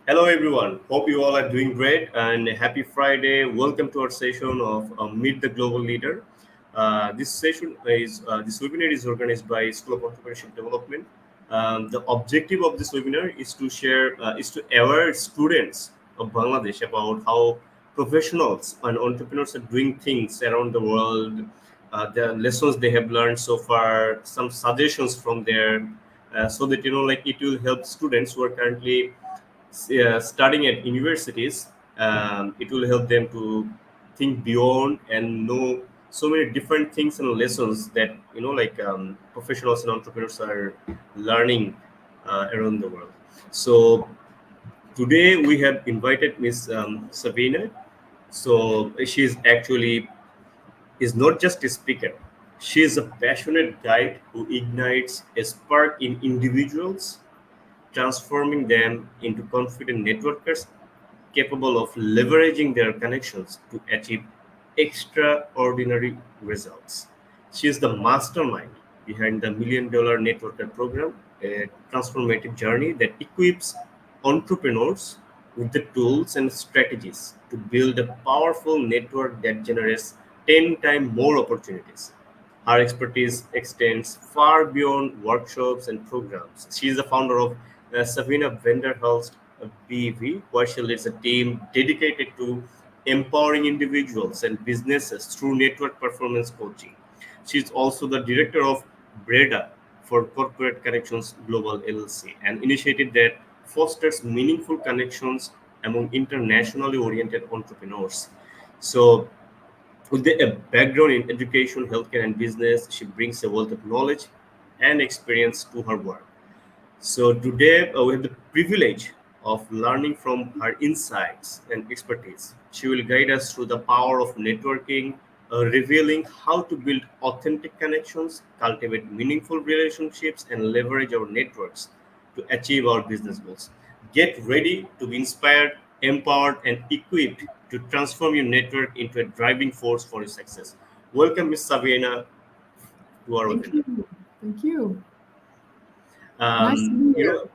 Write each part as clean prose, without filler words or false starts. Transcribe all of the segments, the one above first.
Hello, everyone. Hope you all are doing great and happy Friday. Welcome to our session of Meet the Global Leader. This webinar is organized by School of Entrepreneurship Development. The objective of this webinar is to aware students of Bangladesh about how professionals and entrepreneurs are doing things around the world, the lessons they have learned so far, some suggestions from there, so that it will help students who are currently studying at universities. It will help them to think beyond and know so many different things and lessons that professionals and entrepreneurs are learning around the world. So today we have invited Miss Sabine. So she is not just a speaker. She is a passionate guide who ignites a spark in individuals, transforming them into confident networkers capable of leveraging their connections to achieve extraordinary results. She is the mastermind behind the $1 Million Networker program, a transformative journey that equips entrepreneurs with the tools and strategies to build a powerful network that generates 10 times more opportunities. Her expertise extends far beyond workshops and programs. She is the founder of Sabina Vendor Hulst BV, where she leads a team dedicated to empowering individuals and businesses through network performance coaching. She is also the director of BREDA for Corporate Connections Global LLC, an initiative that fosters meaningful connections among internationally oriented entrepreneurs. So, with a background in education, healthcare, and business, she brings a wealth of knowledge and experience to her work. So today we have the privilege of learning from her insights and expertise. She will guide us through the power of networking, revealing how to build authentic connections, cultivate meaningful relationships, and leverage our networks to achieve our business goals. Get ready to be inspired, empowered, and equipped to transform your network into a driving force for your success. Welcome, Ms. Savina, to our Thank webinar. you. Thank you. Nice to be You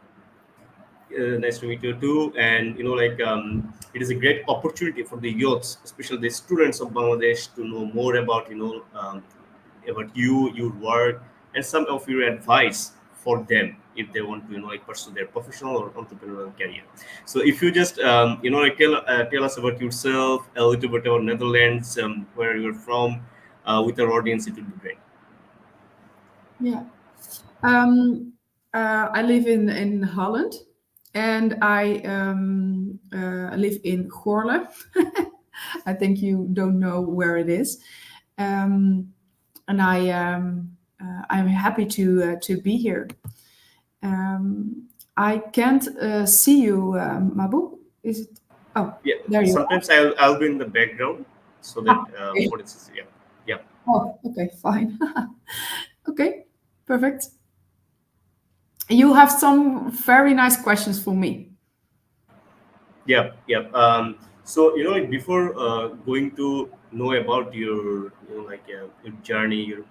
here. know, nice to meet you too. And it is a great opportunity for the youths, especially the students of Bangladesh, to know more about about you, your work, and some of your advice for them if they want to pursue their professional or entrepreneurial career. So if you just tell us about yourself, a little bit about Netherlands, where you're from, with our audience, it would be great. Yeah. Um, I live in Holland, and I live in Goorle. I think you don't know where it is, and I'm happy to be here. I can't see you, Mabu. Is it? Oh, Yeah, there you are. sometimes I'll be in the background so that Ah, okay. what is yeah, yeah. Oh, okay, fine. Okay, perfect. You have some very nice questions for me. Yeah, yeah. So like before going to know about your your journey, your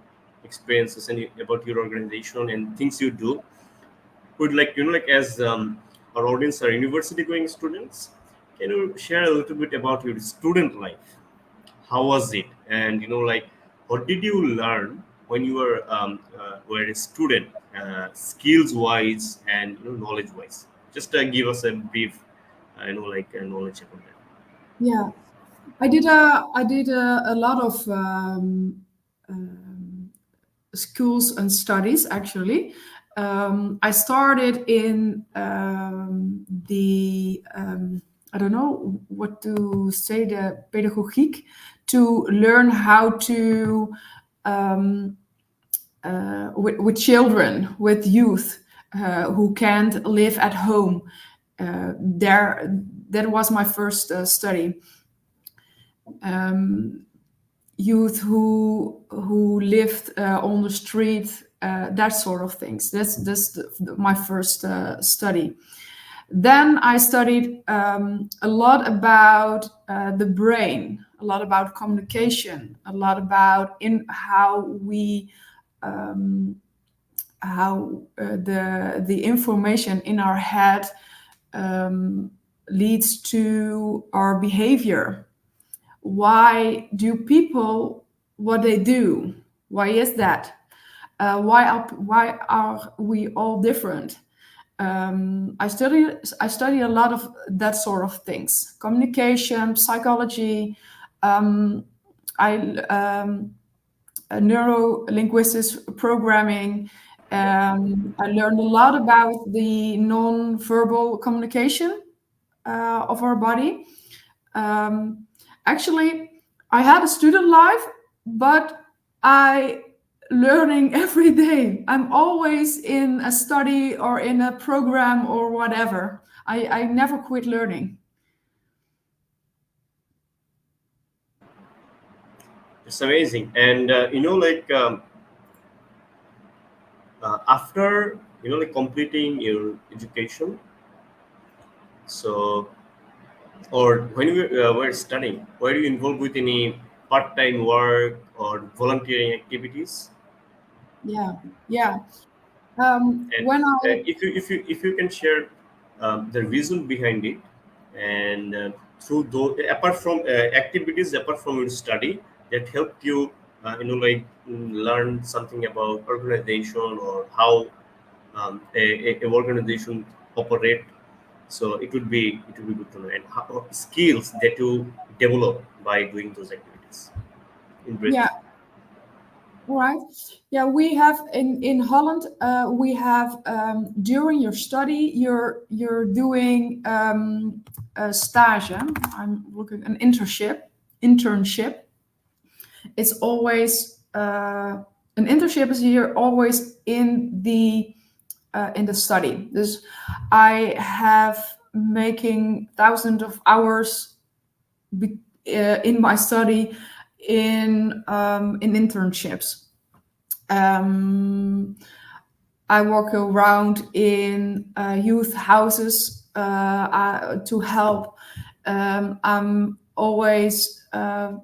experiences, and about your organization and things you do, would like as our audience are university going students, can you share a little bit about your student life? How was it? And what did you learn when you were a student, skills wise and knowledge wise? Just give us a brief, knowledge about that. Yeah, I did a lot of schools and studies actually. I started in the I don't know what to say, the pedagogiek, to learn how to um, with children, with youth who can't live at home. There, that was my first study. Um, Youth who lived on the street, that sort of things. That's my first study. Then I studied a lot about the brain, a lot about communication, a lot about in how we how the information in our head leads to our behavior. Why do people what they do? Why is that? Why are we all different? I study a lot of that sort of things: communication, psychology. Um, I neuro linguistics programming. I learned a lot about the non-verbal communication of our body. Um, Actually, I had a student life, but I learning every day. I'm always in a study or in a program or whatever. I never quit learning. It's amazing. And after like completing your education, so or when you were studying, were you involved with any part-time work or volunteering activities? Yeah, yeah. And When I if you can share the reason behind it, and through those apart from activities apart from your study that helped you like learn something about organization or how a organization operate. So it would be good to know, and how, skills that you develop by doing those activities in yeah, brief. all right. Yeah, we have in Holland. We have during your study, you're doing a stage. I'm looking an internship. Internship. It's always an internship is here always in the study. Dus I have making thousands of hours in my study in internships. Um, I walk around in youth houses to help. I'm always I'm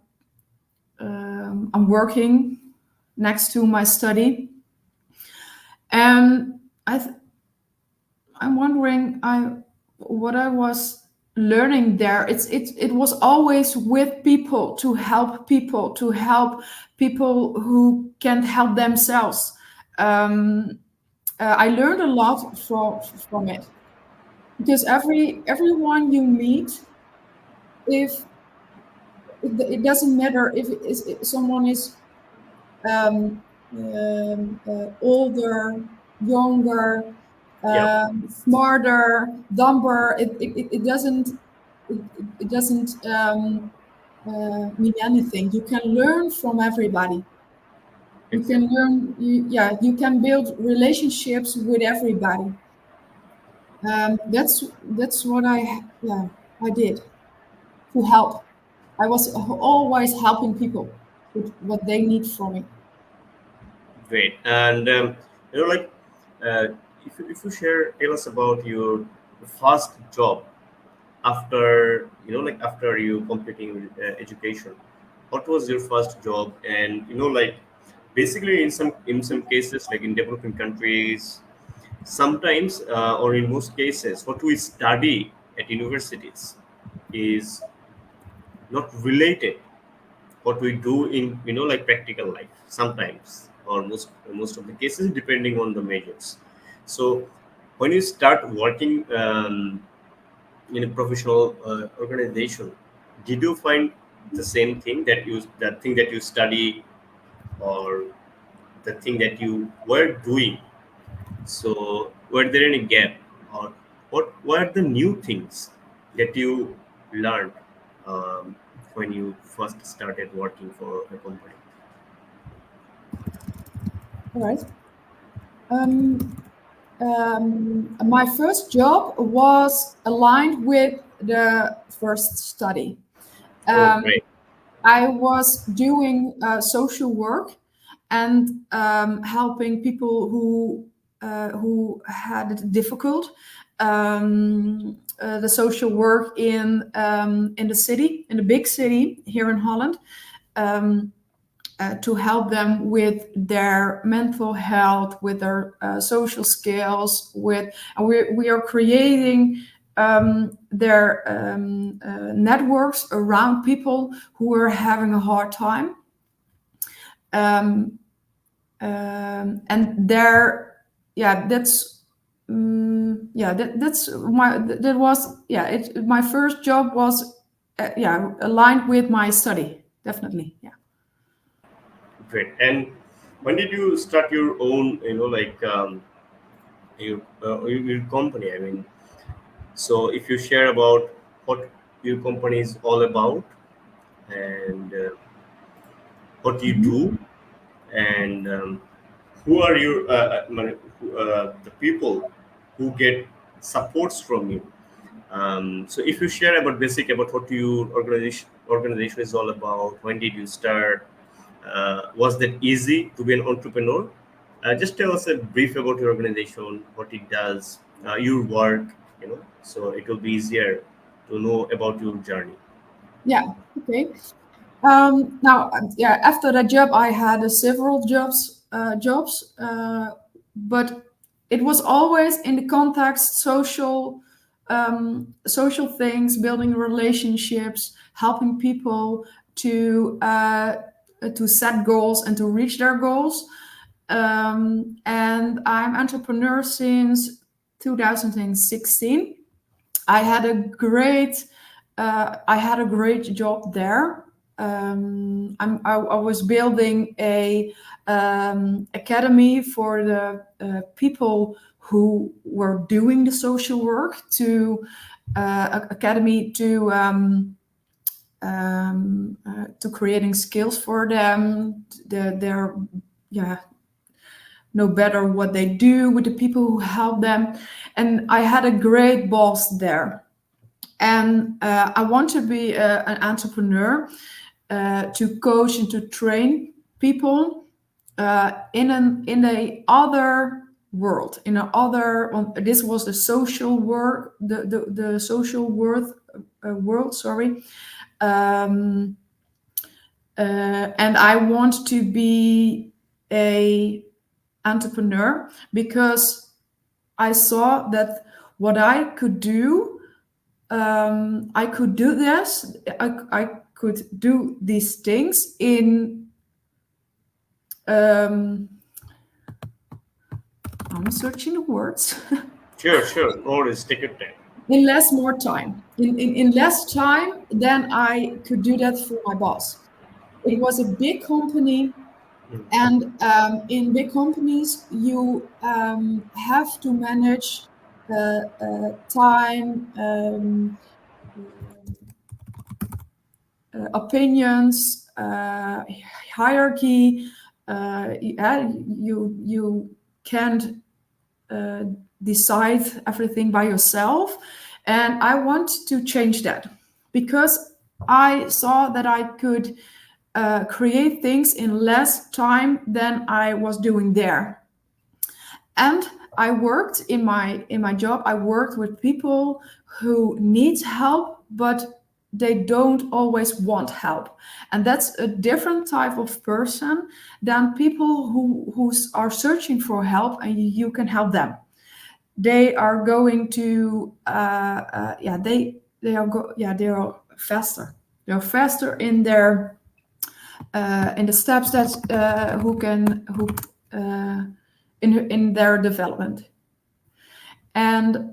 working next to my study, and I'm wondering what I was learning there. It was always with people to help people who can't help themselves. I learned a lot from it because everyone you meet, if it doesn't matter if someone is older, younger, Yeah, smarter, dumber. It doesn't mean anything. You can learn from everybody. You can exactly. learn. You can build relationships with everybody. That's what I did to help. I was always helping people with what they need from me. Great. And like uh, if you share tell us about your first job after like after you completing education. What was your first job? And like basically in some cases, like in developing countries, sometimes or in most cases what we study at universities is not related what we do in like practical life sometimes, or most of the cases depending on the measures. So when you start working in a professional organization, did you find the same thing that thing that you study, or the thing that you were doing, so were there any gap, or what were the new things that you learned um, when you first started working for a company? All right. Um, my first job was aligned with the first study. Oh, Um, great. I was doing social work and helping people who had it difficult. The social work in the city, in the big city here in Holland. Um, to help them with their mental health, with their social skills. And we are creating their networks around people who were having a hard time. And there, yeah, that's that's my first job was aligned with my study, definitely. Yeah. Great. And when did you start your own, your company? I mean, so if you share about what your company is all about, and what you Mhm. do, and who are your the people who get supports from you. So if you share about basic about what your organization is all about, when did you start, was that easy to be an entrepreneur? Just tell us a brief about your organization, what it does, your work, so it will be easier to know about your journey. Yeah. Okay. Now, yeah, after that job, I had several jobs, but it was always in the context social things, building relationships, helping people to set goals and to reach their goals. And I'm entrepreneur since 2016. I had a great job there. I was building a academy for the people who were doing the social work academy to creating skills for them. They're yeah know better what they do with the people who help them, and I had a great boss there. And I want to be an entrepreneur, to coach and to train people in a other world, in a other. This was the social work, the social world. Sorry, um, and I want to be a entrepreneur because I saw that what I could do. I could do this. I could do these things in. Um, I'm searching the words. Sure, sure. No worries. Take your time. In less more time. In less time than I could do that for my boss. It was a big company, Mm. and in big companies, you have to manage time. Opinions, hierarchy. Yeah, you can't uh, decide everything by yourself, and I want to change that because I saw that I could create things in less time than I was doing there. And I worked in my job. I worked with people who need help, but they don't always want help, and that's a different type of person than people who are searching for help and you can help them. They are going to they are faster. They're faster in the steps that who in their development. And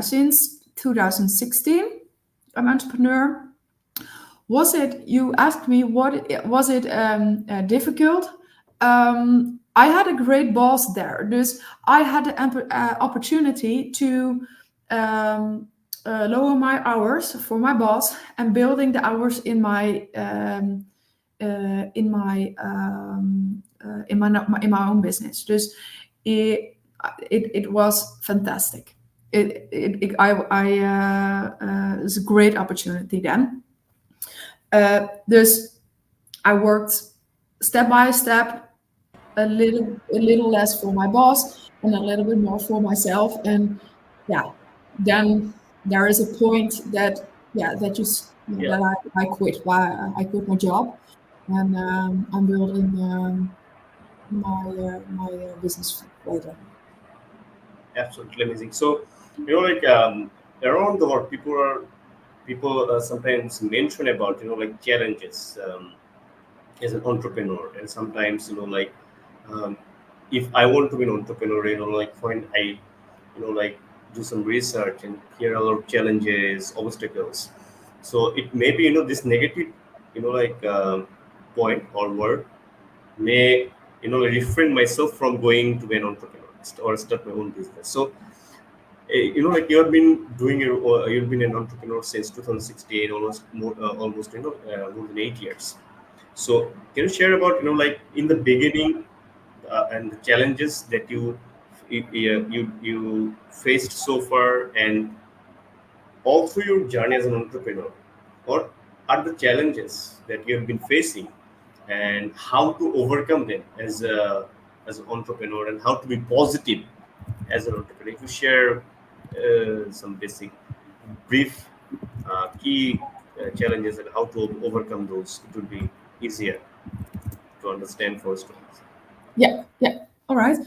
since 2016, I'm entrepreneur. Was it? You asked me was it difficult? I had a great boss there, dus I had the opportunity to lower my hours for my boss and building the hours in my in my own business. Dus it was fantastic. It's a great opportunity then. Dus I worked step by step, a little less for my boss and a little bit more for myself. And yeah, then there is a point that Yeah. that I quit. Why I quit my job, and I'm building my business later. absolutely amazing. So, like around the world, people sometimes mention about like challenges as an entrepreneur, and sometimes like um, if I want to be an entrepreneur, like when I like do some research and hear a lot of challenges, obstacles. So it may be this negative like point or word may refrain myself from going to be an entrepreneur or start my own business. So like you have been doing you've been an entrepreneur since 2016, almost almost more than 8 years. So can you share about like in the beginning and the challenges that you faced so far, and all through your journey as an entrepreneur, what are the challenges that you have been facing, and how to overcome them as an entrepreneur, and how to be positive as an entrepreneur? If you share some basic, brief, key challenges and how to overcome those, it would be easier to understand for students. Yeah, yeah. All right.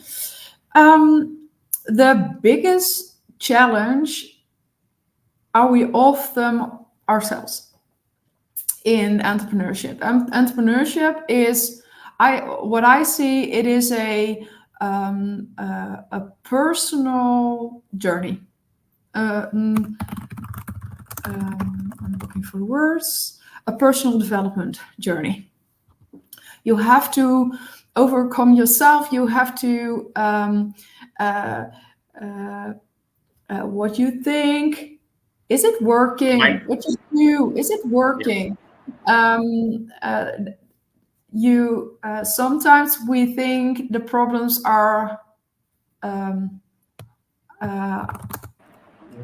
The biggest challenge are we often ourselves in entrepreneurship. Entrepreneurship is, what I see, it is a personal journey. Uh, mm, I'm looking for words. A personal development journey. You have to overcome yourself. You have to uh, uh, what you think. Is it working? Mind, What you do? Is it yeah, working? Um, uh, you sometimes we think the problems are um, uh,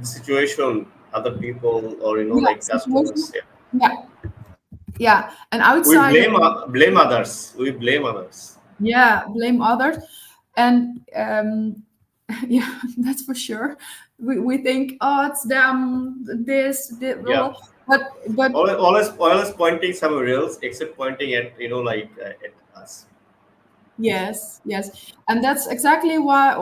situation, other people, or yeah, like situation. customers. Yeah, Yeah, yeah, and we outside of, blame others. We blame others. yeah, blame others. And yeah, that's for sure. We think, oh, it's them, this, blah, Yeah, blah. But always pointing somewhere else, except pointing at at us. yes, yes, and that's exactly why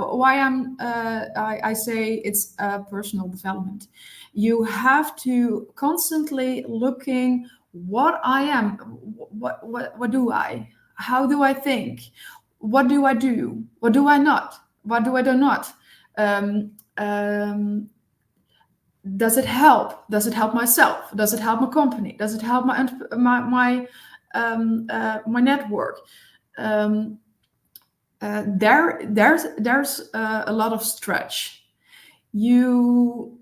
I say it's personal development. You have to constantly looking what I am, what do I, how do I think, what do I do, what do I not, what do I do not. Um, um, does it help? Does it help myself? Does it help my company? Does it help my network? Um, there's a lot of stretch. You,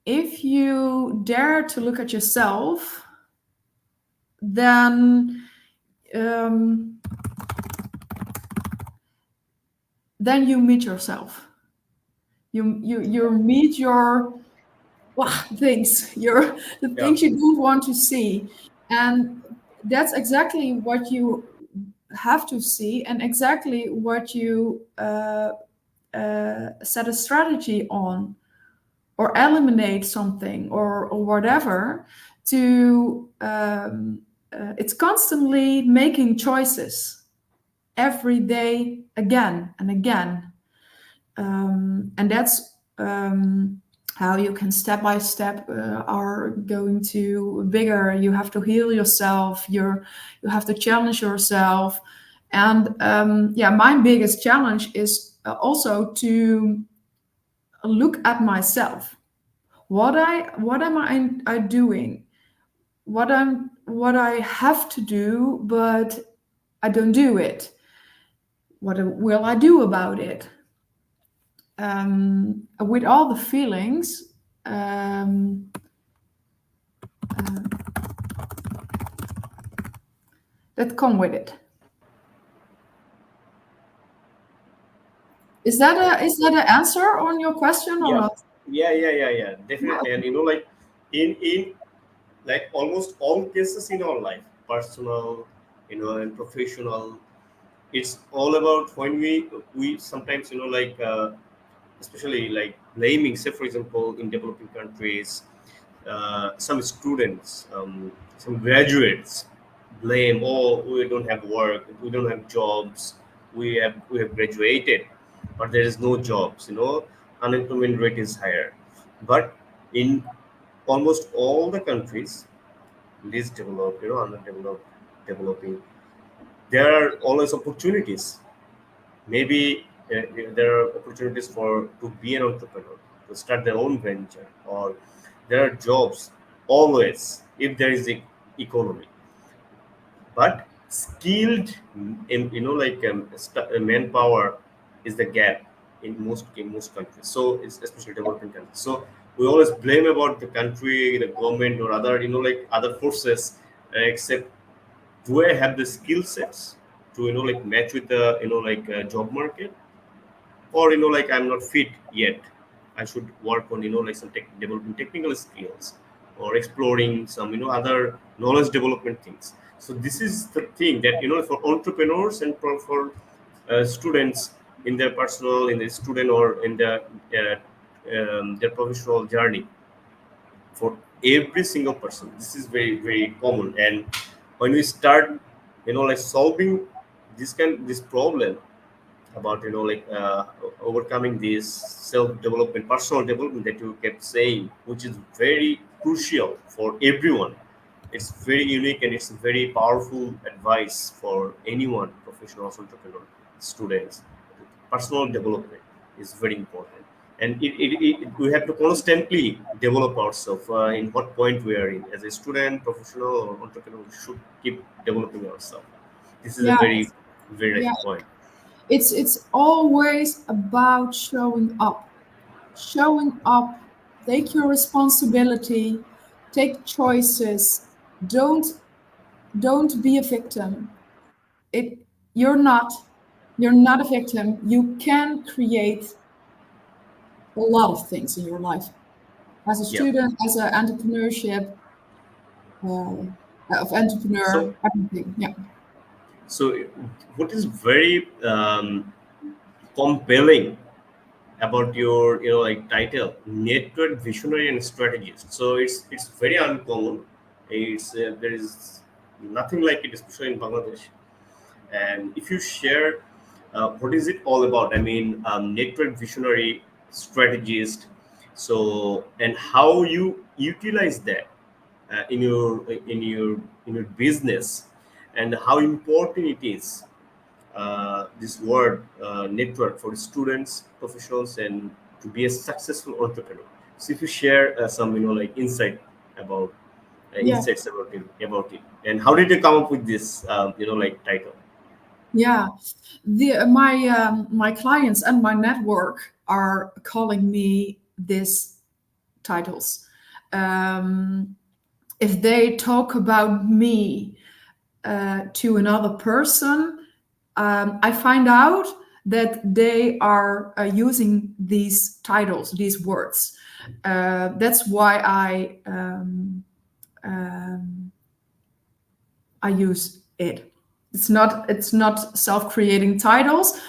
if you dare to look at yourself, then um, then you meet yourself. You meet your things, your the Yeah, things you don't want to see, and that's exactly what you have to see, and exactly what you set a strategy on, or eliminate something, or whatever, to it's constantly making choices every day, again and again. And that's how you can step by step are going to bigger. You have to heal yourself, you have to challenge yourself. And yeah, my biggest challenge is also to look at myself. What am I doing? What I have to do, but I don't do it. What will I do about it? With all the feelings um, uh, that come with it. Is that an answer on your question or yeah, not? yeah. Definitely, and like in like almost all cases in our life, personal, and professional, it's all about when we sometimes like especially like blaming. Say for example, in developing countries, some students, some graduates blame, oh, we don't have work, we don't have jobs, we have graduated, but there is no jobs. unemployment rate is higher. But in almost all the countries, least developed, underdeveloped, developing, there are always opportunities. Maybe there are opportunities for to be an entrepreneur, to start their own venture, or there are jobs always if there is a economy. But skilled, manpower is the gap in most countries. So it's especially developing countries. So we always blame about the country, the government, or other other forces, except do I have the skill sets to match with the job market, or I'm not fit yet, I should work on some developing technical skills, or exploring some other knowledge development things. So this is the thing that for entrepreneurs and for students in their personal, in the student, or in their professional journey, for every single person this is very very common. And when we start solving this problem about overcoming this self development, personal development that you kept saying, which is very crucial for everyone. It's very unique and it's very powerful advice for anyone, professionals, entrepreneur, students. Personal development is very important, and we have to constantly develop ourselves. In what point we are in as a student, professional, or entrepreneur, we should keep developing ourselves. This is a Yeah, very very yeah. right point. It's always about showing up. Showing up. Take your responsibility. Take choices. Don't don't be a victim. It you're not. You're not a victim. You can create a lot of things in your life as a Yeah. student, as an entrepreneurship, of So, entrepreneur, everything. Yeah. so what is very compelling about your title, network visionary and strategist? So it's very uncommon. It's there is nothing like it, especially in Bangladesh. And if you share, what is it all about? I mean, network visionary, strategist. So, and how you utilize that in your business, and how important it is, this word, network, for students, professionals, and to be a successful entrepreneur. So if you share some insight about Yeah. insights about it, and how did you come up with this title? Yeah. My clients and my network are calling me these titles. Um, if they talk about me to another person, I find out that they are using these titles, these words. That's why I use it. It's not self-creating titles.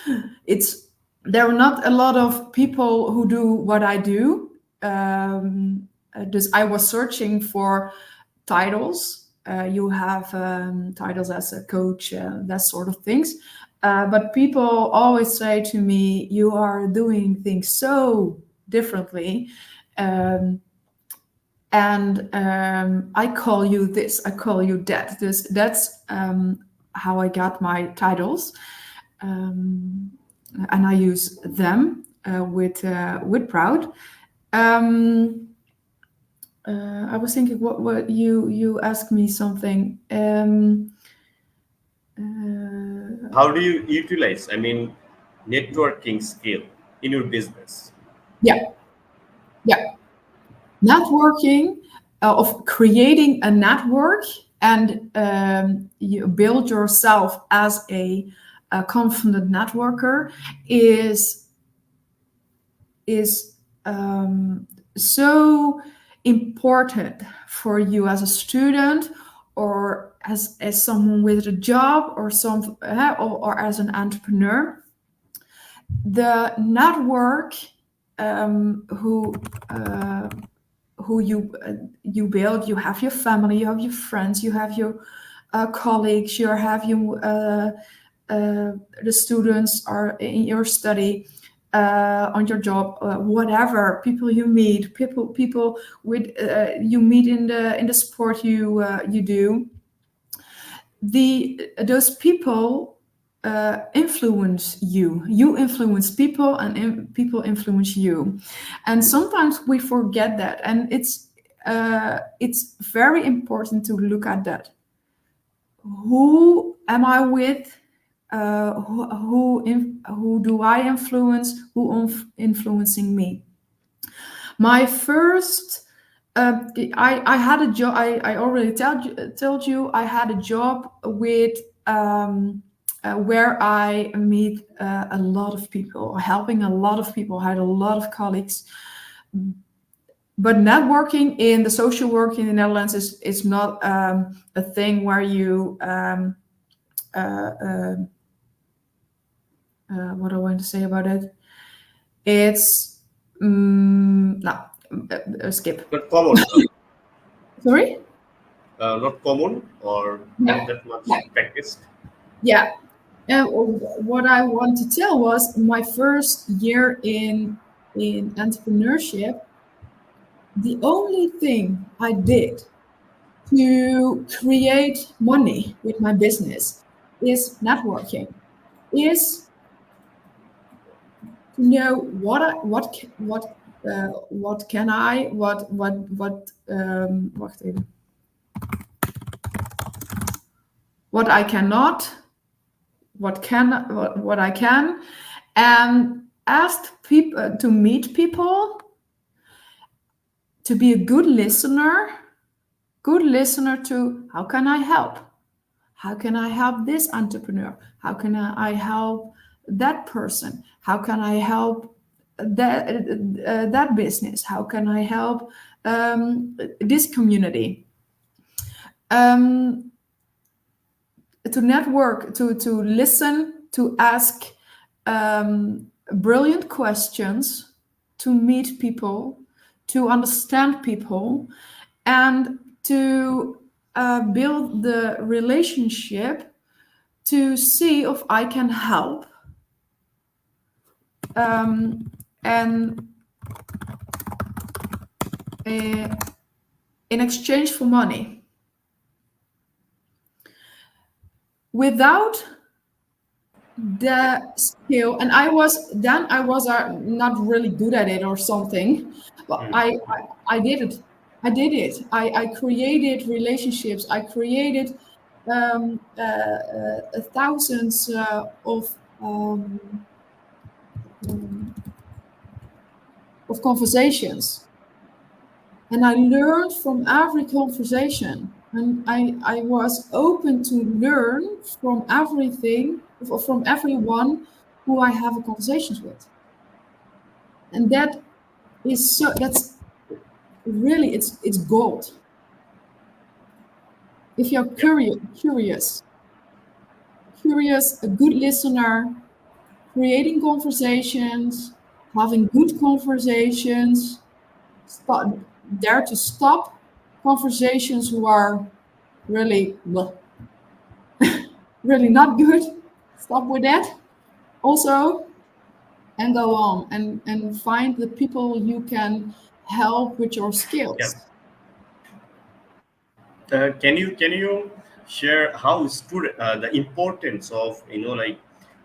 It's There are not a lot of people who do what I do. I was searching for titles. You have titles as a coach, that sort of things. But people always say to me, "You are doing things so differently." Um, and I call you this, I call you that. That's how I got my titles, um, and I use them with proud. Um, I was thinking, what you asked me something. How do you utilize, I mean, networking skill in your business? Yeah, yeah, networking, of creating a network, and you build yourself as a confident networker is so important for you as a student, or as someone with a job, or or as an entrepreneur. The network, who you build. You have your family, you have your friends, you have your colleagues, you have your the students are in your study. on your job, whatever people you meet, people with you meet in the sport you do. Those people influence you. You influence people, and people influence you. And sometimes we forget that, and it's very important to look at that. Who am I with? Who do I influence? Who influencing me? My first, I had a job. I already told you I had a job with where I meet a lot of people, helping a lot of people. I had a lot of colleagues. But networking in the social work in the Netherlands is not a thing where you what do I want to say about it? It's no, skip. Not common, Sorry? not common, or No. not that much practiced. Yeah. And what I want to tell was my first year in entrepreneurship. The only thing I did to create money with my business is networking. Is to know what can I wacht even. What I cannot, what I can, and asked people to meet people, to be a good listener to how can I help? How can I help this entrepreneur? How can I help that person? How can I help that business? How can I help this community? To network, to listen, to ask brilliant questions, to meet people, to understand people, and to build the relationship to see if I can help. And in exchange for money. Without the skill, and I was not really good at it or something, but I did it. I created relationships. I created thousands of conversations, and I learned from every conversation. And I was open to learn from everything, from everyone who I have a conversations with. And that's really, it's gold. If you're curious, a good listener, creating conversations, having good conversations, dare to stop conversations who are really, well, really not good. Stop with that also, and go on and find the people you can help with your Yeah. skills. Can you share how the importance of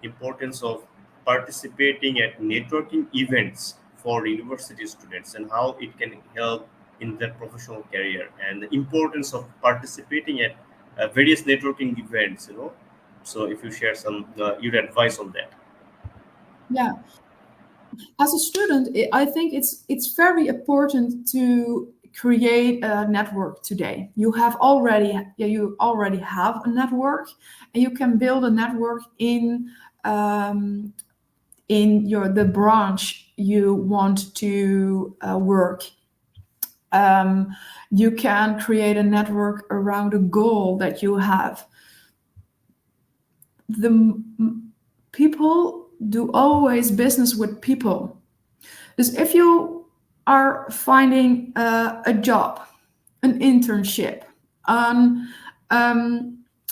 importance of participating at networking events for university students, and how it can help in their professional career, and the importance of participating at various networking events, so if you share some your advice on that. Yeah, as a student, I think it's very important to create a network today. You already have a network, and you can build a network in the branch you want to work. You can create a network around a goal that you have. People do always business with people. Dus if you are finding a job, an internship,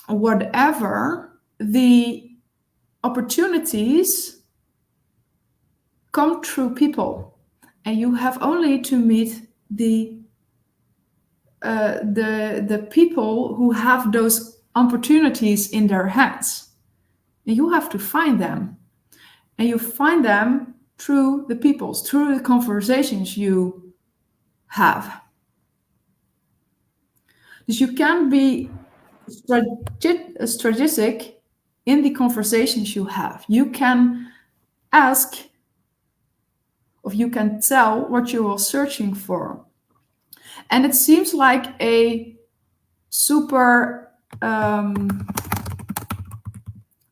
whatever, the opportunities come through people, and you have only to meet the people who have those opportunities in their hands. And you have to find them, and you find them through the peoples, through the conversations you have. Dus you can be strategic in the conversations you have. You can ask, or you can tell what you are searching for. And it seems like a super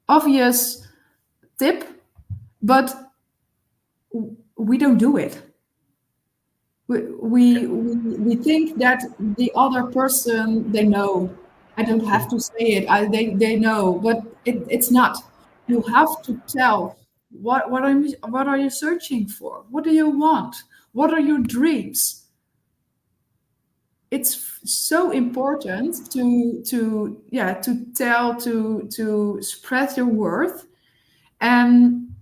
obvious tip, but we don't do it. We think that the other person, they know. I don't have to say it. They know, but it's not. You have to tell what are you searching for? What do you want? What are your dreams? It's so important to tell, to spread your worth. And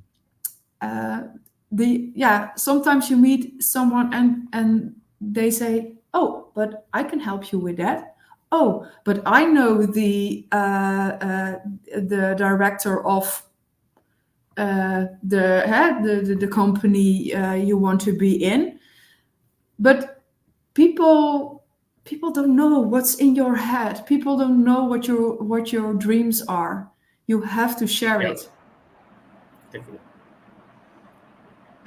sometimes you meet someone and they say, oh, but I can help you with that. Oh, but I know the director of the company you want to be in. But people don't know what's in your head. People don't know what your dreams are. You have to share Yeah, it. definitely.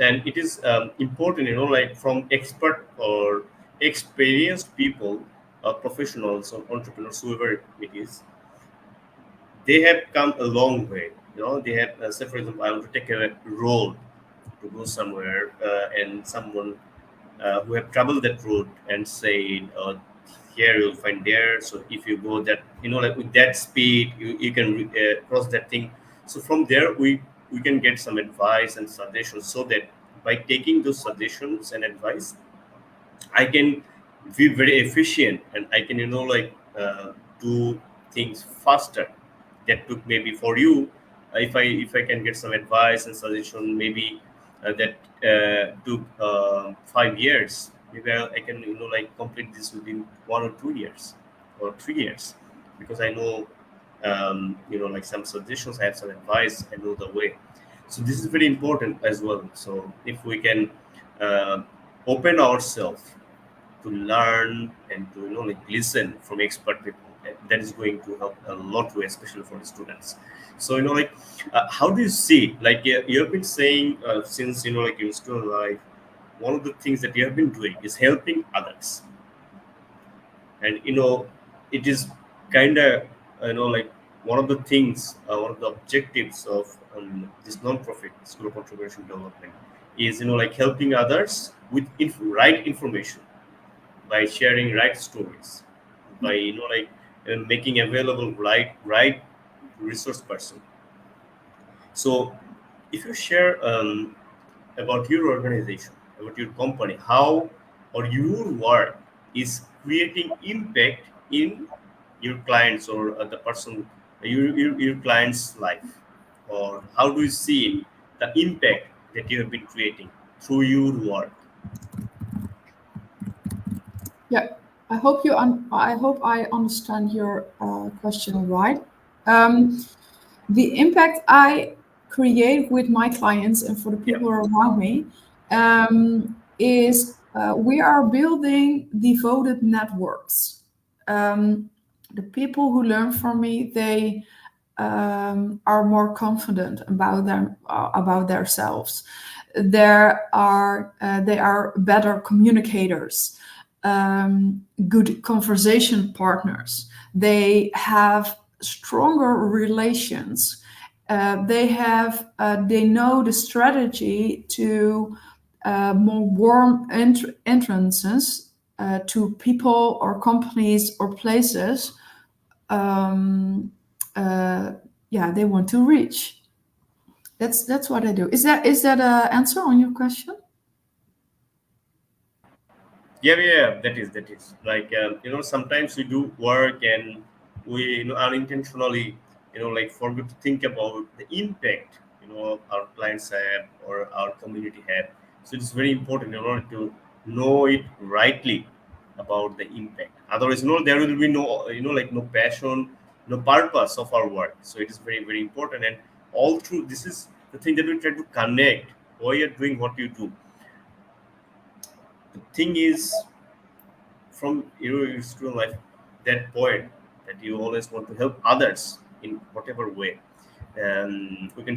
And it is important, like from expert or experienced people, professionals or entrepreneurs, whoever it is, they have come a long way. They have, say for example, I want to take a role to go somewhere, and someone who have traveled that route and say, here you'll find there. So if you go that, like with that speed, you can cross that thing. So from there, we can get some advice and suggestions, so that by taking those suggestions and advice, I can be very efficient, and I can, do things faster. That took maybe for you, if I can get some advice and suggestion, maybe that took 5 years. Maybe I can, like complete this within 1 or 2 years or 3 years, because I know, like some suggestions, I have some advice, I know the way. So this is very important as well. So if we can uh, open ourselves to learn and to, like listen from expert people, that is going to help a lot way, especially for the students. So, like how do you see, like you have been saying, since, like in student life, one of the things that you have been doing is helping others. And it is kind of, like one of the things, one of the objectives of this non-profit school of entrepreneurship development is, like helping others with right information, by sharing right stories, by, making available right resource person. So if you share about your organization, about your company, how or your work is creating impact in your clients, or the person, your client's life, or how do you see the impact that you have been creating through your work? Yeah, I hope I understand your question right. Um, the impact I create with my clients and for the Yeah. people around me is we are building devoted networks. The people who learn from me, they are more confident about themselves. They are better communicators, good conversation partners. They have stronger relations. They know the strategy to more warm entrances to people or companies or places. Um, they want to reach. That's what I do. Is that a answer on your question? Yeah, that is like, sometimes we do work, and we, unintentionally, like forget to think about the impact, our clients have or our community have. So it's very important in order to know it rightly about the impact. Otherwise, there will be no, no passion, no purpose of our work. So it is very, very important. And all through this is the thing that we try to connect why you're doing what you do. The thing is, from your student life, that point that you always want to help others in whatever way. We can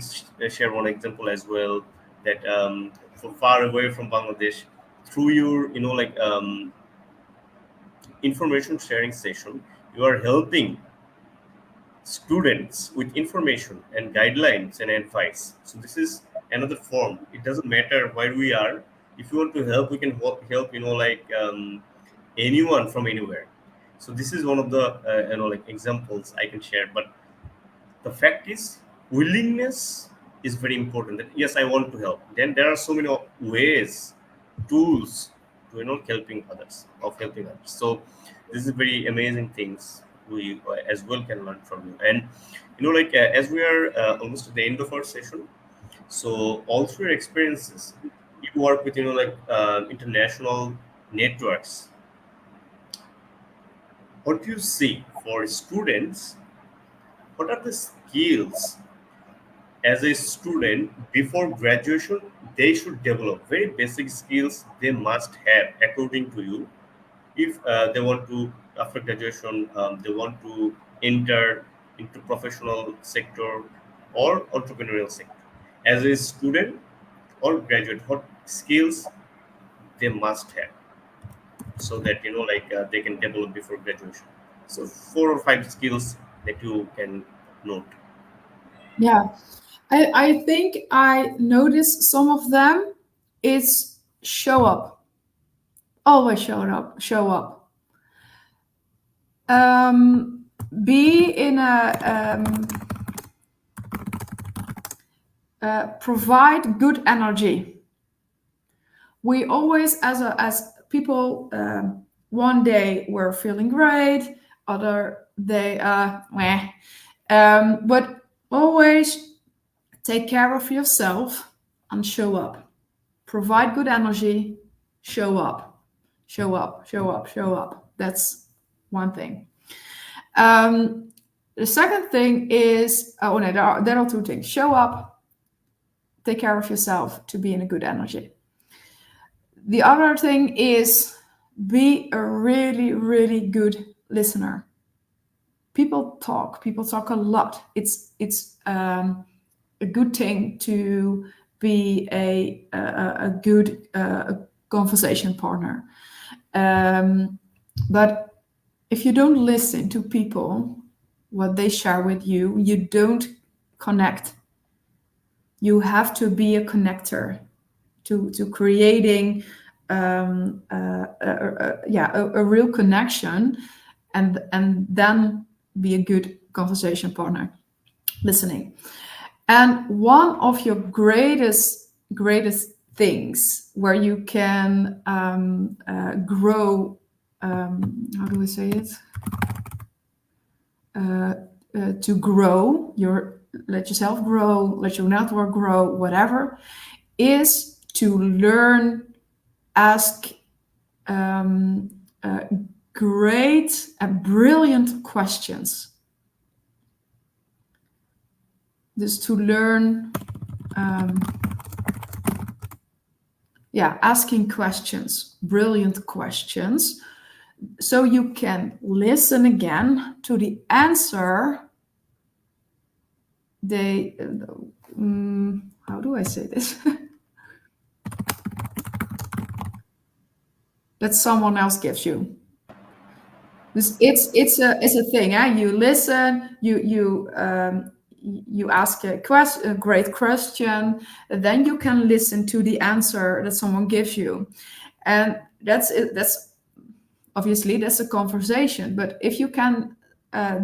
share one example as well, that from far away from Bangladesh, through your information sharing session, you are helping students with information and guidelines and advice. So this is another form. It doesn't matter where we are. If you want to help, we can help. Anyone from anywhere. So this is one of the examples I can share. But the fact is, willingness is very important. That yes, I want to help. Then there are so many ways, tools to helping others. So this is very amazing things we as well can learn from you. And as we are almost at the end of our session, so all through your experiences, you work with international networks. What do you see for students? What are the skills as a student before graduation they should develop? Very basic skills they must have, according to you, if they want to, after graduation, they want to enter into professional sector or entrepreneurial sector. As a student or graduate, what skills they must have, so that they can develop before graduation? So 4 or 5 skills that you can note. Yeah, I think I noticed some of them. It's show up. Always show up. Be in provide good energy. We always, as people, one day we're feeling great, other day meh. But always take care of yourself and show up. Provide good energy. Show up. Show up. Show up. Show up. That's one thing. The second thing is, oh no, there are two things. Show up, take care of yourself to be in a good energy. The other thing is be a really, really good listener. People talk a lot. It's a good thing to be a good conversation partner. But if you don't listen to people, what they share with you, you don't connect. You have to be a connector to creating a real connection, and then be a good conversation partner, listening. And one of your greatest things where you can grow, how do I say it? To grow, let yourself grow, let your network grow, whatever, is to learn, ask great and brilliant questions. Just to learn, asking questions, brilliant questions, so you can listen again to the answer how do I say this? That someone else gives you. It's a thing. You listen, you ask a great question, then you can listen to the answer that someone gives you, and that's it. That's obviously that's a conversation. But if you can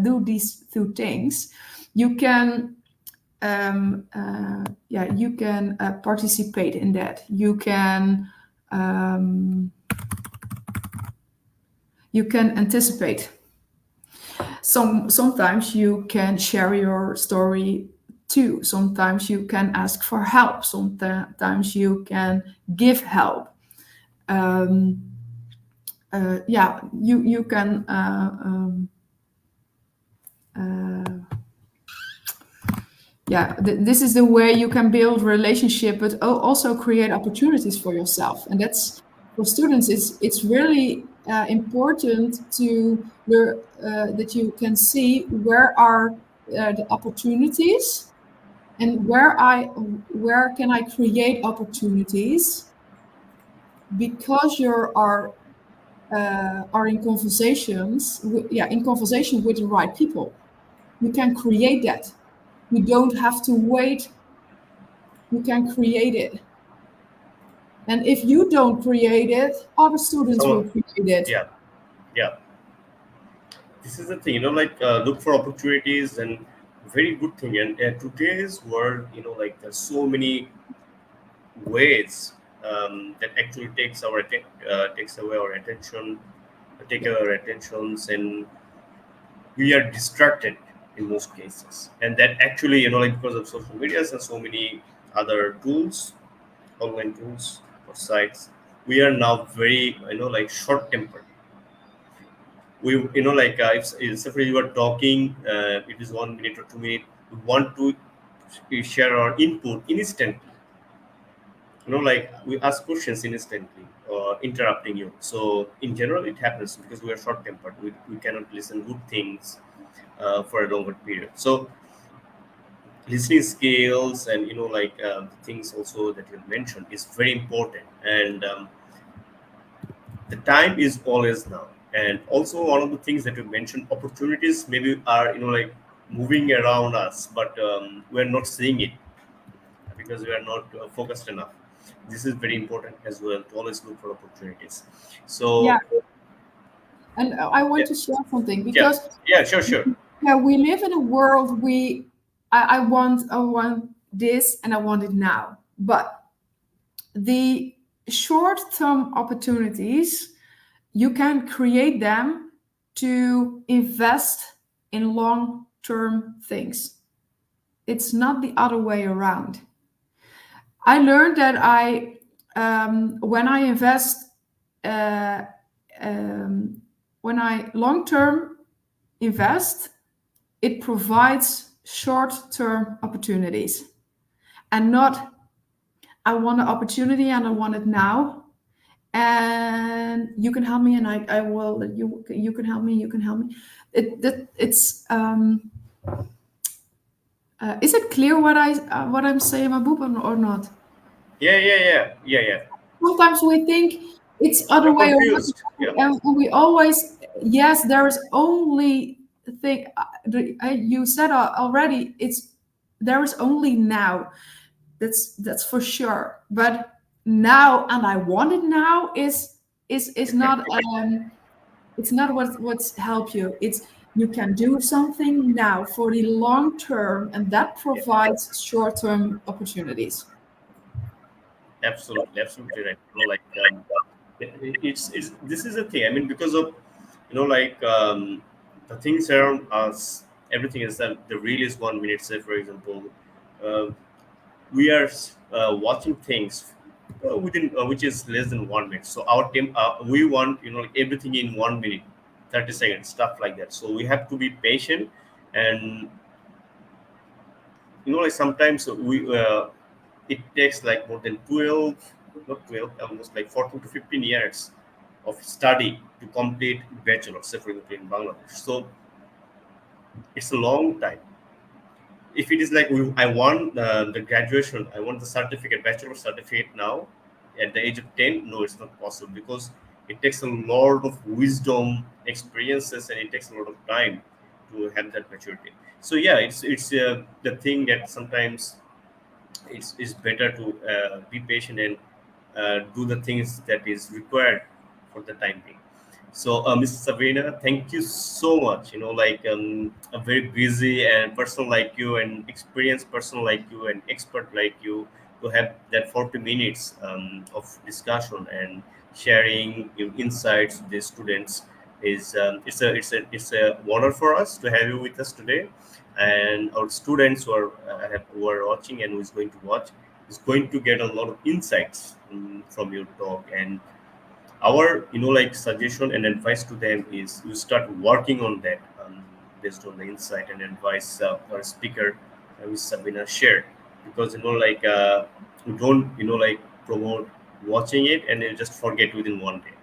do these two things, you can you can participate in that. You can anticipate. Sometimes you can share your story too. Sometimes you can ask for help. Sometimes you can give help. Um, yeah, you can. Yeah, this is the way you can build relationship, but also create opportunities for yourself. And that's for students. It's really important to learn that you can see where are the opportunities and where can I create opportunities because you are in conversations in conversation with the right people. You can create that. You don't have to wait. You can create it. And if you don't create it, other students will So create it. yeah, yeah. This is the thing, look for opportunities and very good thing. And today's world, there's so many ways that actually takes away our attention, take away our attentions, and we are distracted in most cases. And that actually, because of social medias and so many other tools, online tools or sites, we are now very, short tempered. We, if you are talking, it is 1 minute or 2 minutes, we want to share our input instantly. We ask questions instantly or interrupting you. So in general it happens because we are short tempered. We cannot listen good things for a longer period. So listening skills and the things also that you mentioned is very important. And the time is always now. And also one of the things that you mentioned, opportunities maybe are moving around us, but we're not seeing it because we are not focused enough. This is very important as well, to always look for opportunities. Yeah, So and I yeah, want to share something yeah, because yeah, sure, sure. yeah, we live in a world I want this and I want it now. But the short-term opportunities, you can create them to invest in long-term things. It's not the other way around. I learned that when I invest, uh, um, when I long term invest, it provides short term opportunities and not I want an opportunity and I want it now. And you can help me, and I will. You can help me. You can help me. It's. Is it clear what I'm saying, Maboop, or not? Yeah, yeah, yeah, yeah, yeah. Sometimes we think it's other You're way around, confused. Yeah, and we always yes, there is only thing you said already. It's there is only now. That's for sure. But now and I want it now is not it's not what's help you. It's you can do something now for the long term, and that yeah, provides short term opportunities. absolutely, absolutely right. It's this is the thing. I mean, because of the things around us, everything is that the reel is 1 minute. Say, for example, uh, we are watching things within which is less than 1 minute. So our team, we want everything in 1 minute, 30 seconds, stuff like that. So we have to be patient, and sometimes it takes like more than 12, not 12, almost like 14 to 15 years of study to complete bachelor, say for example in Bangladesh. So it's a long time. If it is like I want the graduation, I want the certificate, bachelor certificate now at the age of 10, no, it's not possible because it takes a lot of wisdom, experiences, and it takes a lot of time to have that maturity. So yeah, it's the thing that sometimes it's better to be patient and do the things that is required for the time being. So, Mrs. Sabrina, thank you so much. A very busy and person like you, and experienced person like you, and expert like you, to have that 40 minutes of discussion and sharing your insights with the students is it's a honor for us to have you with us today. and our students who are watching and who is going to watch is going to get a lot of insights from your talk. And our like suggestion and advice to them is you start working on that, based on the insight and advice our speaker, with Sabina shared. Because you don't like promote watching it and you just forget within one day.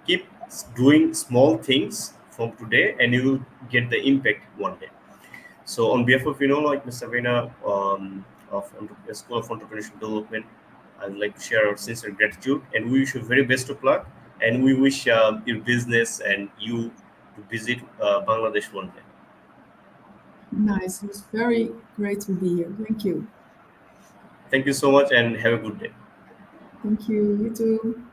Keep doing small things from today and you will get the impact one day. So on behalf of Ms. Sabina, of School of Entrepreneurship Development, I'd like to share our sincere gratitude and we wish you very best of luck. And we wish your business and you to visit Bangladesh one day. Nice. It was very great to be here. Thank you. Thank you so much and have a good day. Thank you. You too.